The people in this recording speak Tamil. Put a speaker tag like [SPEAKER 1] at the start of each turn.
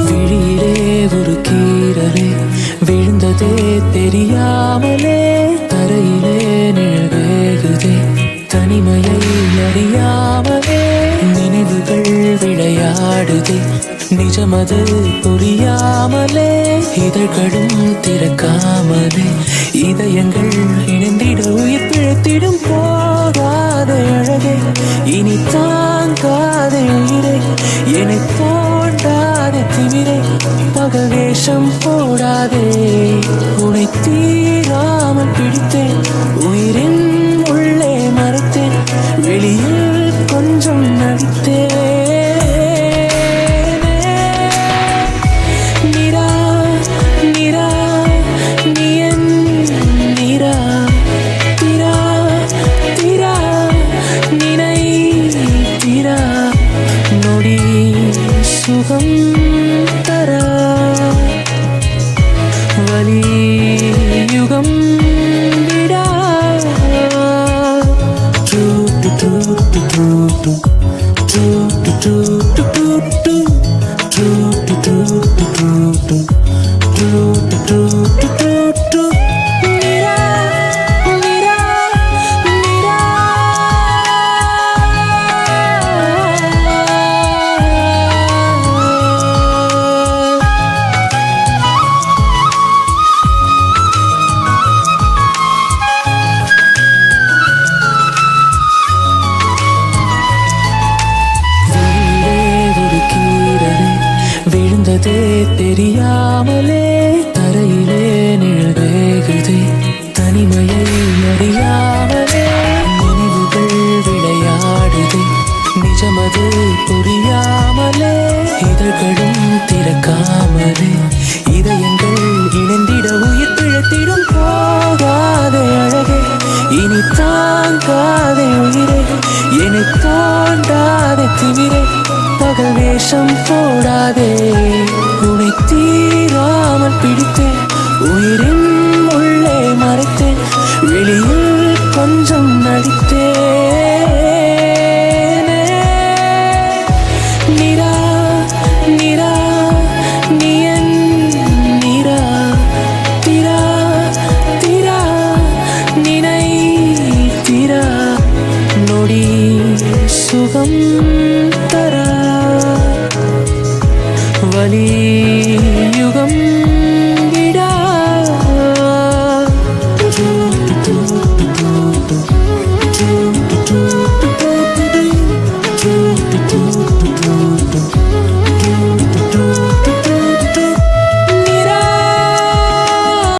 [SPEAKER 1] விழியிலே ஒரு கீரலே விழுந்ததே தெரியாமலே தரையிலே நிழல் வேகுதே தனிமையை அறியாமலே நினைவுகள் விளையாடுதே நிஜமது புரியாமலே இதழ்களும் திறக்காமலே இதயங்கள் இணைந்திட உயிர் பிழைத்திடும் போகாத அழகே இனி தாங்காத உயிரே என்னை தோண்டாத திமிரே பகல் வேஷம் போடாதே உன்னை தீராமல் பிடித்தேன் உயிரின் உள்ளே மறைத்தேன் வெளியில் கொஞ்சம் நடித்தேன் சுகம் தர வலி யுகம் விடா விழுந்ததே தெரியாமலே தரையிலே நிழல் வேகுதே தனிமையை அறியாமலே நினைவுகள் விளையாடுதே நிஜமது புரியாமலே இதழ்களும் திறக்காமலே இதயங்கள் இணைந்திட உயிர் பிழைத்திடும் போகாத அழகே இனி தாங்காத உயிரே என்னை தோண்டாத திமிரே பகல் வேஷம் போடாதே உன்னை தீராமல் பிடித்தேன் உயிரின் உள்ளே மறைத்தேன் வெளியில் கொஞ்சம் நடித்தேன் நிரா நிரா நீ என் நிரா திரா திரா நினை திரா நொடி சுகம் தர வலி யுகம்